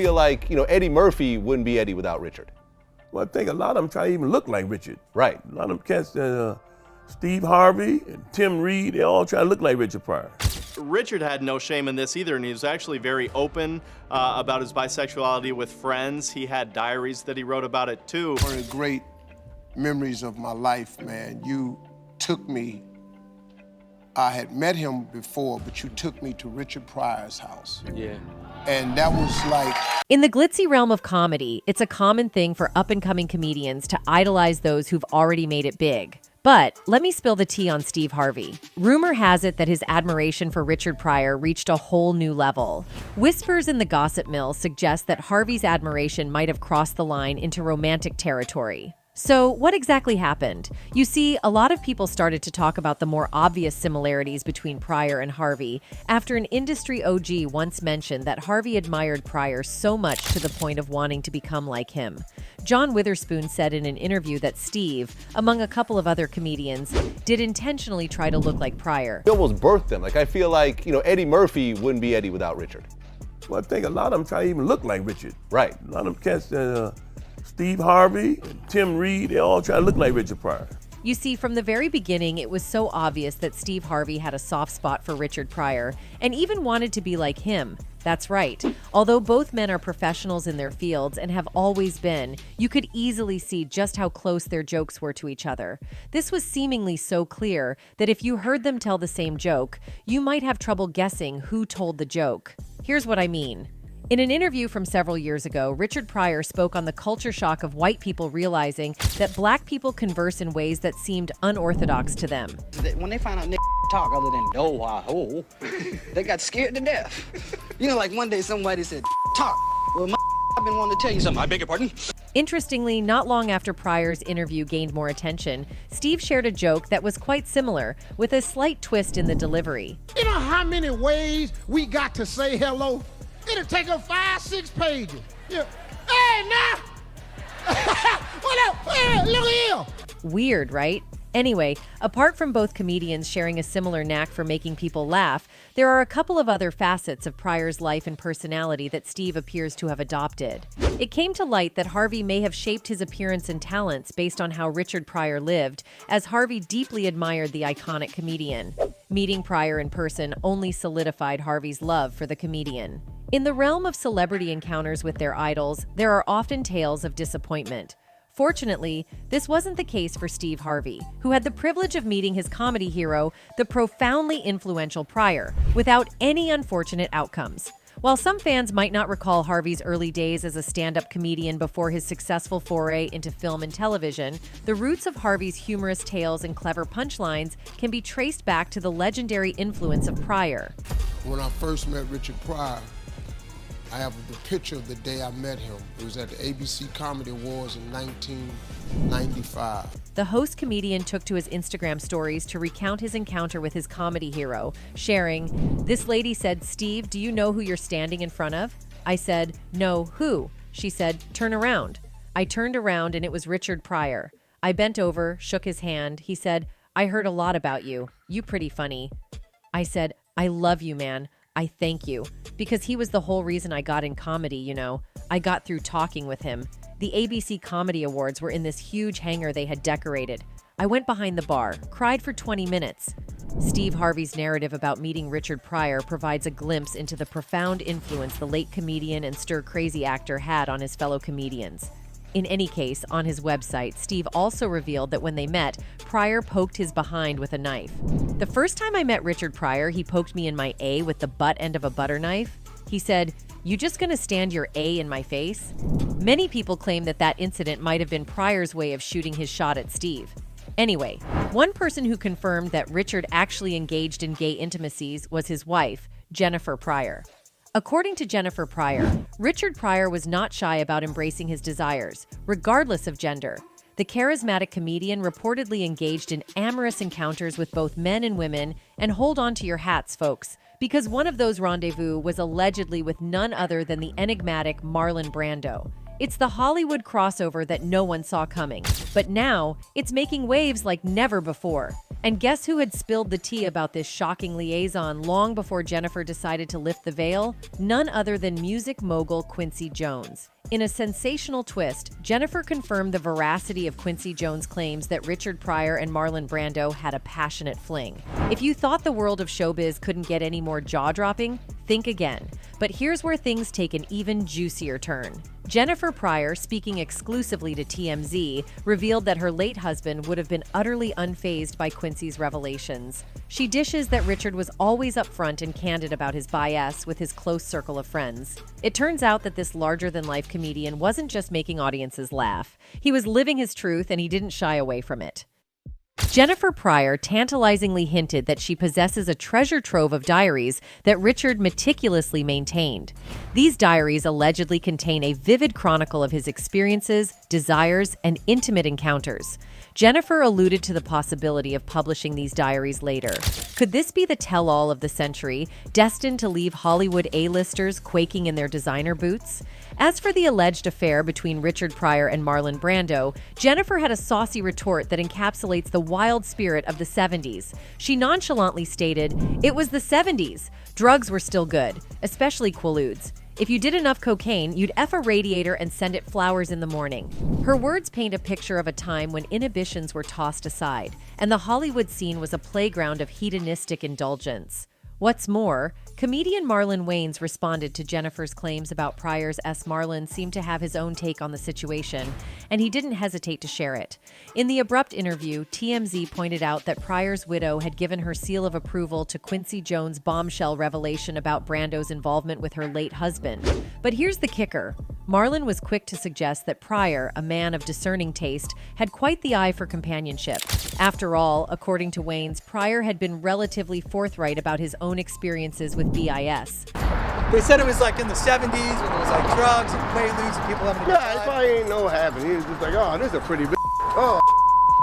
feel like, Eddie Murphy wouldn't be Eddie without Richard. Well, I think a lot of them try to even look like Richard. Right. A lot of them cats, Steve Harvey and Tim Reed, they all try to look like Richard Pryor. Richard had no shame in this either, and he was actually very open about his bisexuality with friends. He had diaries that he wrote about it too. One of the great memories of my life, man, you took me, I had met him before, but you took me to Richard Pryor's house. Yeah. And that was like... In the glitzy realm of comedy, it's a common thing for up-and-coming comedians to idolize those who've already made it big. But let me spill the tea on Steve Harvey. Rumor has it that his admiration for Richard Pryor reached a whole new level. Whispers in the gossip mill suggest that Harvey's admiration might have crossed the line into romantic territory. So what exactly happened? You see, a lot of people started to talk about the more obvious similarities between Pryor and Harvey after an industry OG once mentioned that Harvey admired Pryor so much to the point of wanting to become like him. John Witherspoon said in an interview that Steve, among a couple of other comedians, did intentionally try to look like Pryor. He almost birthed them. Like, I feel like, Eddie Murphy wouldn't be Eddie without Richard. Well, I think a lot of them try to even look like Richard. Right. A lot of them cats, Steve Harvey and Tim Reed, they all try to look like Richard Pryor. You see, from the very beginning, it was so obvious that Steve Harvey had a soft spot for Richard Pryor and even wanted to be like him. That's right. Although both men are professionals in their fields and have always been, you could easily see just how close their jokes were to each other. This was seemingly so clear that if you heard them tell the same joke, you might have trouble guessing who told the joke. Here's what I mean. In an interview from several years ago, Richard Pryor spoke on the culture shock of white people realizing that black people converse in ways that seemed unorthodox to them. When they find out talk other than oh, they got scared to death. Like one day somebody said, talk. Well, I've been wanting to tell you something. I beg your pardon? Interestingly, not long after Pryor's interview gained more attention, Steve shared a joke that was quite similar, with a slight twist in the delivery. You know how many ways we got to say hello? It'll take up 5-6 pages. Yeah. Hey, now! What up? Hey, look here! Weird, right? Anyway, apart from both comedians sharing a similar knack for making people laugh, there are a couple of other facets of Pryor's life and personality that Steve appears to have adopted. It came to light that Harvey may have shaped his appearance and talents based on how Richard Pryor lived, as Harvey deeply admired the iconic comedian. Meeting Pryor in person only solidified Harvey's love for the comedian. In the realm of celebrity encounters with their idols, there are often tales of disappointment. Fortunately, this wasn't the case for Steve Harvey, who had the privilege of meeting his comedy hero, the profoundly influential Pryor, without any unfortunate outcomes. While some fans might not recall Harvey's early days as a stand-up comedian before his successful foray into film and television, the roots of Harvey's humorous tales and clever punchlines can be traced back to the legendary influence of Pryor. When I first met Richard Pryor, I have the picture of the day I met him. It was at the ABC Comedy Awards in 1995. The host comedian took to his Instagram stories to recount his encounter with his comedy hero, sharing, "This lady said, 'Steve, do you know who you're standing in front of?' I said, 'No, who?' She said, 'Turn around.' I turned around and it was Richard Pryor. I bent over, shook his hand. He said, 'I heard a lot about you. You pretty funny.' I said, 'I love you, man. I thank you,' because he was the whole reason I got in comedy, I got through talking with him. The ABC Comedy Awards were in this huge hangar they had decorated. I went behind the bar, cried for 20 minutes. Steve Harvey's narrative about meeting Richard Pryor provides a glimpse into the profound influence the late comedian and stir-crazy actor had on his fellow comedians. In any case, on his website, Steve also revealed that when they met, Pryor poked his behind with a knife. "The first time I met Richard Pryor, he poked me in my A with the butt end of a butter knife. He said, 'You just gonna stand your A in my face?' Many people claim that that incident might have been Pryor's way of shooting his shot at Steve. Anyway, one person who confirmed that Richard actually engaged in gay intimacies was his wife, Jennifer Pryor. According to Jennifer Pryor, Richard Pryor was not shy about embracing his desires, regardless of gender. The charismatic comedian reportedly engaged in amorous encounters with both men and women, and hold on to your hats, folks, because one of those rendezvous was allegedly with none other than the enigmatic Marlon Brando. It's the Hollywood crossover that no one saw coming, but now it's making waves like never before. And guess who had spilled the tea about this shocking liaison long before Jennifer decided to lift the veil? None other than music mogul Quincy Jones. In a sensational twist, Jennifer confirmed the veracity of Quincy Jones' claims that Richard Pryor and Marlon Brando had a passionate fling. If you thought the world of showbiz couldn't get any more jaw-dropping, think again. But here's where things take an even juicier turn. Jennifer Pryor, speaking exclusively to TMZ, revealed that her late husband would have been utterly unfazed by Quincy's revelations. She dishes that Richard was always upfront and candid about his bias with his close circle of friends. It turns out that this larger-than-life comedian wasn't just making audiences laugh. He was living his truth, and he didn't shy away from it. Jennifer Pryor tantalizingly hinted that she possesses a treasure trove of diaries that Richard meticulously maintained. These diaries allegedly contain a vivid chronicle of his experiences, desires, and intimate encounters. Jennifer alluded to the possibility of publishing these diaries later. Could this be the tell-all of the century, destined to leave Hollywood A-listers quaking in their designer boots? As for the alleged affair between Richard Pryor and Marlon Brando, Jennifer had a saucy retort that encapsulates the wild spirit of the 70s. She nonchalantly stated, "It was the 70s. Drugs were still good, especially Quaaludes. If you did enough cocaine, you'd F a radiator and send it flowers in the morning." Her words paint a picture of a time when inhibitions were tossed aside, and the Hollywood scene was a playground of hedonistic indulgence. What's more, comedian Marlon Wayans responded to Jennifer's claims about Pryor's Marlon seemed to have his own take on the situation, and he didn't hesitate to share it. In the abrupt interview, TMZ pointed out that Pryor's widow had given her seal of approval to Quincy Jones' bombshell revelation about Brando's involvement with her late husband. But here's the kicker. Marlon was quick to suggest that Pryor, a man of discerning taste, had quite the eye for companionship. After all, according to Wayans, Pryor had been relatively forthright about his own experiences with BIS. They said it was like in the 70s when there was like drugs and quaaludes and people having a good Nah, it time. probably ain't no happening. He was just like, oh, this is a pretty bitch. Oh,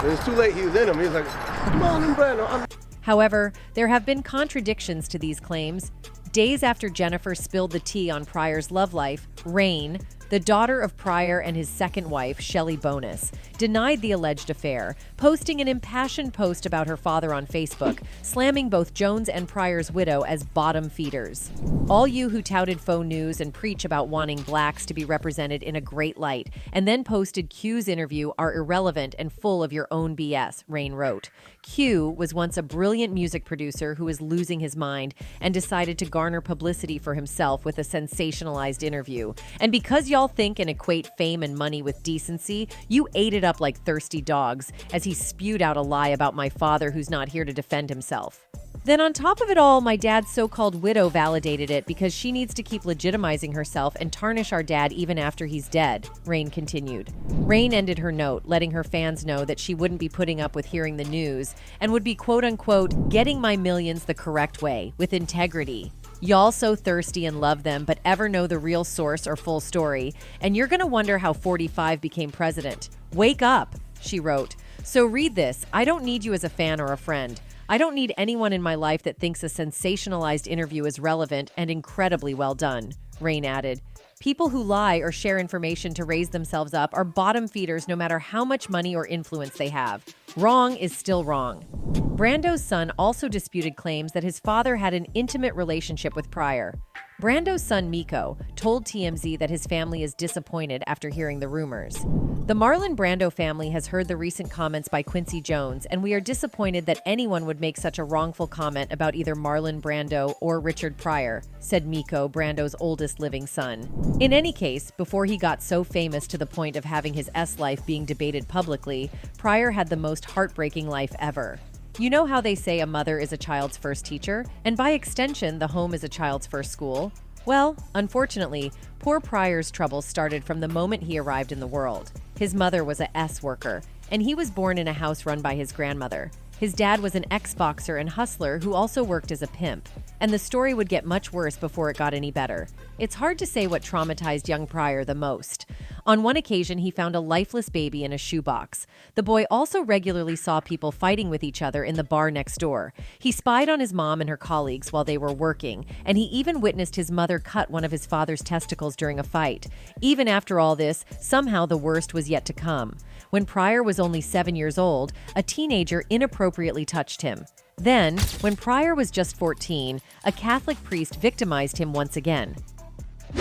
and it's too late. He was in him. He was like, Marlon Brando. However, there have been contradictions to these claims. Days after Jennifer spilled the tea on Pryor's love life, Rain, the daughter of Pryor and his second wife, Shelley Bonus, denied the alleged affair, posting an impassioned post about her father on Facebook, slamming both Jones and Pryor's widow as bottom feeders. All you who touted faux news and preach about wanting blacks to be represented in a great light, and then posted Q's interview are irrelevant and full of your own BS, Rain wrote. Q was once a brilliant music producer who was losing his mind and decided to garner publicity for himself with a sensationalized interview. And because y'all think and equate fame and money with decency, you ate it up like thirsty dogs as he spewed out a lie about my father who's not here to defend himself. Then on top of it all, my dad's so-called widow validated it because she needs to keep legitimizing herself and tarnish our dad even after he's dead, Rain continued. Rain ended her note, letting her fans know that she wouldn't be putting up with hearing the news and would be quote-unquote getting my millions the correct way, with integrity. Y'all so thirsty and love them, but ever know the real source or full story, and you're gonna wonder how 45 became president. Wake up, she wrote. So read this. I don't need you as a fan or a friend. I don't need anyone in my life that thinks a sensationalized interview is relevant and incredibly well done, Rain added. People who lie or share information to raise themselves up are bottom feeders no matter how much money or influence they have. Wrong is still wrong. Brando's son also disputed claims that his father had an intimate relationship with Pryor. Brando's son, Miko, told TMZ that his family is disappointed after hearing the rumors. The Marlon Brando family has heard the recent comments by Quincy Jones, and we are disappointed that anyone would make such a wrongful comment about either Marlon Brando or Richard Pryor, said Miko, Brando's oldest living son. In any case, before he got so famous to the point of having his life being debated publicly, Pryor had the most heartbreaking life ever. You know how they say a mother is a child's first teacher, and by extension, the home is a child's first school? Well, unfortunately, poor Pryor's troubles started from the moment he arrived in the world. His mother was a worker, and he was born in a house run by his grandmother. His dad was an ex-boxer and hustler who also worked as a pimp, and the story would get much worse before it got any better. It's hard to say what traumatized young Pryor the most. On one occasion, he found a lifeless baby in a shoebox. The boy also regularly saw people fighting with each other in the bar next door. He spied on his mom and her colleagues while they were working, and he even witnessed his mother cut one of his father's testicles during a fight. Even after all this, somehow the worst was yet to come. When Pryor was only 7 years old, a teenager inappropriately touched him. Then, when Pryor was just 14, a Catholic priest victimized him once again.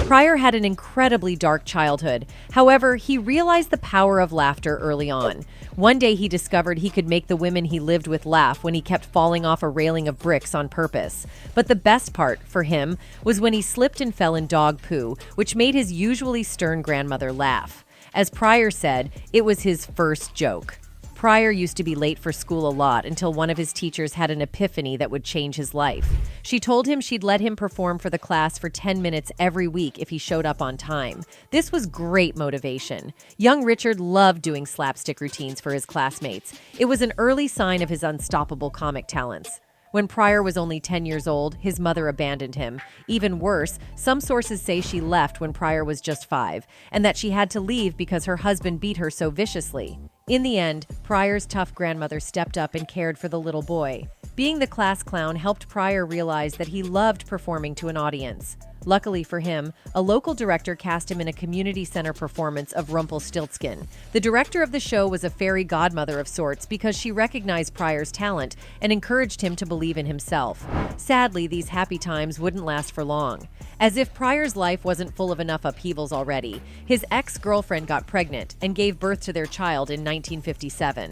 Pryor had an incredibly dark childhood. However, he realized the power of laughter early on. One day he discovered he could make the women he lived with laugh when he kept falling off a railing of bricks on purpose. But the best part, for him, was when he slipped and fell in dog poo, which made his usually stern grandmother laugh. As Pryor said, it was his first joke. Pryor used to be late for school a lot until one of his teachers had an epiphany that would change his life. She told him she'd let him perform for the class for 10 minutes every week if he showed up on time. This was great motivation. Young Richard loved doing slapstick routines for his classmates. It was an early sign of his unstoppable comic talents. When Pryor was only 10 years old, his mother abandoned him. Even worse, some sources say she left when Pryor was just 5, and that she had to leave because her husband beat her so viciously. In the end, Pryor's tough grandmother stepped up and cared for the little boy. Being the class clown helped Pryor realize that he loved performing to an audience. Luckily for him, a local director cast him in a community center performance of Rumpelstiltskin. The director of the show was a fairy godmother of sorts because she recognized Pryor's talent and encouraged him to believe in himself. Sadly, these happy times wouldn't last for long. As if Pryor's life wasn't full of enough upheavals already, his ex-girlfriend got pregnant and gave birth to their child in 1957.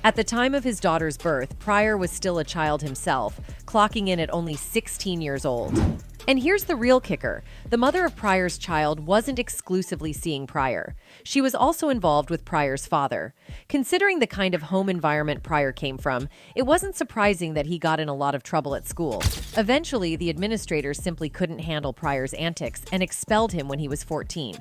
At the time of his daughter's birth, Pryor was still a child himself, clocking in at only 16 years old. And here's the real kicker. The mother of Pryor's child wasn't exclusively seeing Pryor. She was also involved with Pryor's father. Considering the kind of home environment Pryor came from, it wasn't surprising that he got in a lot of trouble at school. Eventually, the administrators simply couldn't handle Pryor's antics and expelled him when he was 14.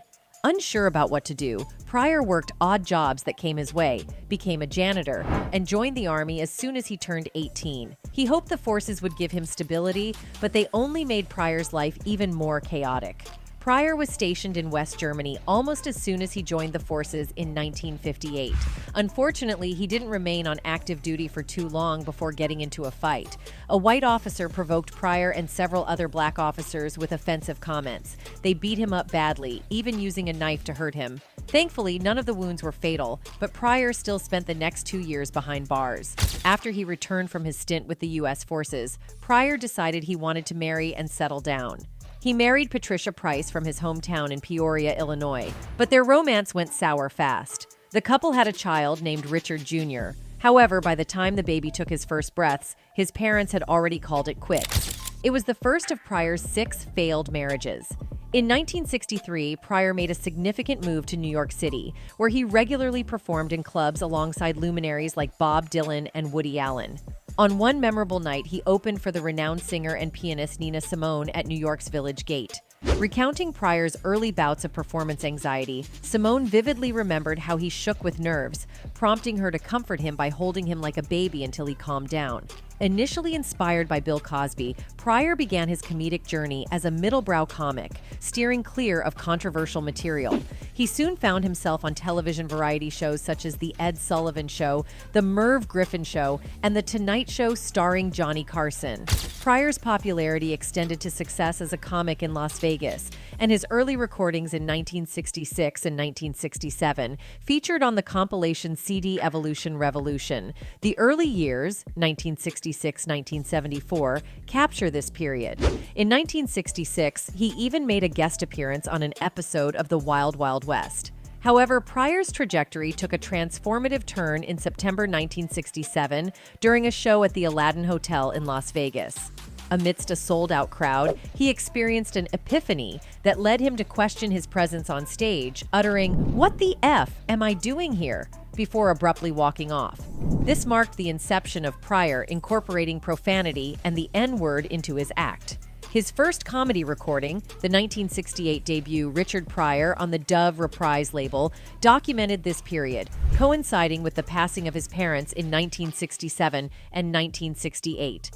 Unsure about what to do, Pryor worked odd jobs that came his way, became a janitor, and joined the army as soon as he turned 18. He hoped the forces would give him stability, but they only made Pryor's life even more chaotic. Pryor was stationed in West Germany almost as soon as he joined the forces in 1958. Unfortunately, he didn't remain on active duty for too long before getting into a fight. A white officer provoked Pryor and several other black officers with offensive comments. They beat him up badly, even using a knife to hurt him. Thankfully, none of the wounds were fatal, but Pryor still spent the next 2 years behind bars. After he returned from his stint with the U.S. forces, Pryor decided he wanted to marry and settle down. He married Patricia Price from his hometown in Peoria, Illinois, but their romance went sour fast. The couple had a child named Richard Jr. However, by the time the baby took his first breaths, his parents had already called it quits. It was the first of Pryor's 6 failed marriages. In 1963, Pryor made a significant move to New York City, where he regularly performed in clubs alongside luminaries like Bob Dylan and Woody Allen. On one memorable night, he opened for the renowned singer and pianist Nina Simone at New York's Village Gate. Recounting Pryor's early bouts of performance anxiety, Simone vividly remembered how he shook with nerves, prompting her to comfort him by holding him like a baby until he calmed down. Initially inspired by Bill Cosby, Pryor began his comedic journey as a middlebrow comic, steering clear of controversial material. He soon found himself on television variety shows such as The Ed Sullivan Show, The Merv Griffin Show, and The Tonight Show starring Johnny Carson. Pryor's popularity extended to success as a comic in Las Vegas, and his early recordings in 1966 and 1967 featured on the compilation CD Evolution Revolution. The early years, 1966-1974, capture this period. In 1966, he even made a guest appearance on an episode of The Wild Wild West. However, Pryor's trajectory took a transformative turn in September 1967 during a show at the Aladdin Hotel in Las Vegas. Amidst a sold-out crowd, he experienced an epiphany that led him to question his presence on stage, uttering, "What the F am I doing here?" before abruptly walking off. This marked the inception of Pryor incorporating profanity and the N-word into his act. His first comedy recording, the 1968 debut Richard Pryor on the Dove Reprise label, documented this period, coinciding with the passing of his parents in 1967 and 1968.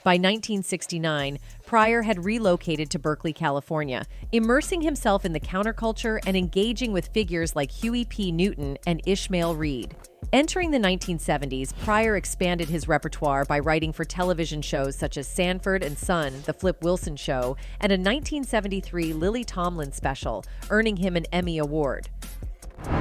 By 1969, Pryor had relocated to Berkeley, California, immersing himself in the counterculture and engaging with figures like Huey P. Newton and Ishmael Reed. Entering the 1970s, Pryor expanded his repertoire by writing for television shows such as Sanford and Son, The Flip Wilson Show, and a 1973 Lily Tomlin special, earning him an Emmy Award.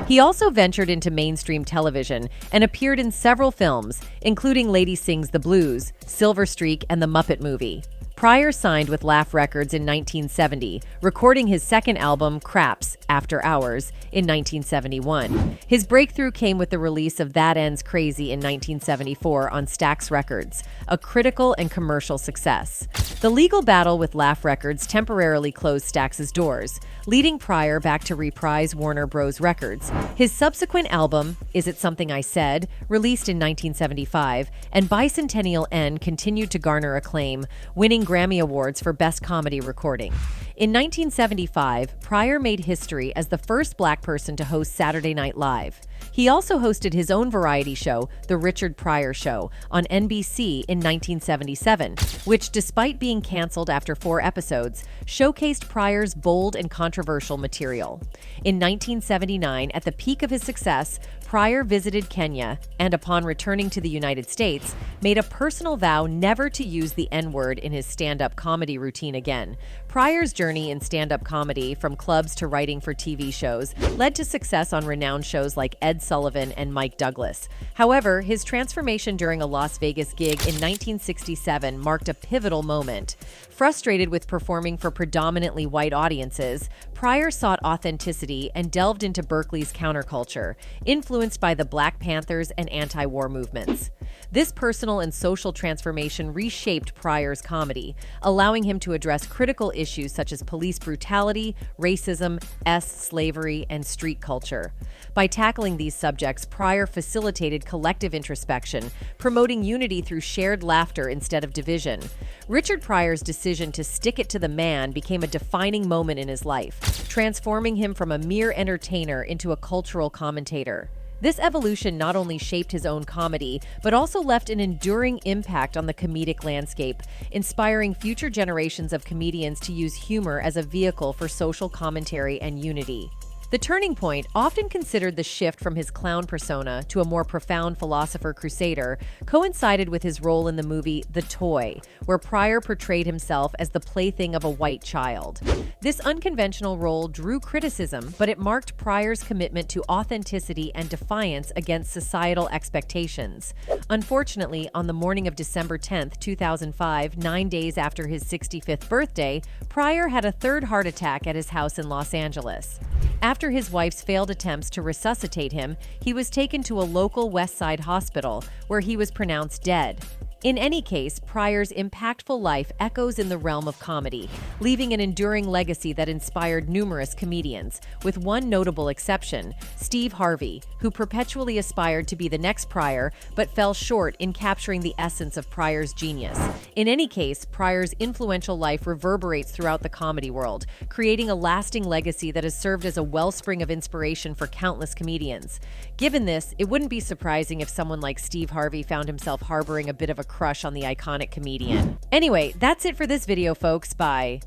He also ventured into mainstream television and appeared in several films, including Lady Sings the Blues, Silver Streak, and The Muppet Movie. Pryor signed with Laugh Records in 1970, recording his second album, Craps, After Hours, in 1971. His breakthrough came with the release of That Ends Crazy in 1974 on Stax Records, a critical and commercial success. The legal battle with Laugh Records temporarily closed Stax's doors, leading Pryor back to reprise Warner Bros. Records. His subsequent album, Is It Something I Said, released in 1975, and Bicentennial N continued to garner acclaim, winning Grammy Awards for Best Comedy Recording. In 1975, Pryor made history as the first black person to host Saturday Night Live. He also hosted his own variety show, The Richard Pryor Show, on NBC in 1977, which, despite being canceled after 4 episodes, showcased Pryor's bold and controversial material. In 1979, at the peak of his success, Pryor visited Kenya and, upon returning to the United States, made a personal vow never to use the N-word in his stand-up comedy routine again. Pryor's journey in stand-up comedy, from clubs to writing for TV shows, led to success on renowned shows like Ed Sullivan and Mike Douglas. However, his transformation during a Las Vegas gig in 1967 marked a pivotal moment. Frustrated with performing for predominantly white audiences, Pryor sought authenticity and delved into Berkeley's counterculture, influenced by the Black Panthers and anti-war movements. This personal and social transformation reshaped Pryor's comedy, allowing him to address critical issues such as police brutality, racism, slavery, and street culture. By tackling these subjects, Pryor facilitated collective introspection, promoting unity through shared laughter instead of division. Richard Pryor's decision to stick it to the man became a defining moment in his life, transforming him from a mere entertainer into a cultural commentator. This evolution not only shaped his own comedy, but also left an enduring impact on the comedic landscape, inspiring future generations of comedians to use humor as a vehicle for social commentary and unity. The turning point, often considered the shift from his clown persona to a more profound philosopher-crusader, coincided with his role in the movie The Toy, where Pryor portrayed himself as the plaything of a white child. This unconventional role drew criticism, but it marked Pryor's commitment to authenticity and defiance against societal expectations. Unfortunately, on the morning of December 10, 2005, 9 days after his 65th birthday, Pryor had a third heart attack at his house in Los Angeles. After his wife's failed attempts to resuscitate him, he was taken to a local West Side hospital, where he was pronounced dead. In any case, Pryor's impactful life echoes in the realm of comedy, leaving an enduring legacy that inspired numerous comedians, with one notable exception, Steve Harvey, who perpetually aspired to be the next Pryor, but fell short in capturing the essence of Pryor's genius. In any case, Pryor's influential life reverberates throughout the comedy world, creating a lasting legacy that has served as a wellspring of inspiration for countless comedians. Given this, it wouldn't be surprising if someone like Steve Harvey found himself harboring a bit of a crush on the iconic comedian. Anyway, that's it for this video, folks. Bye.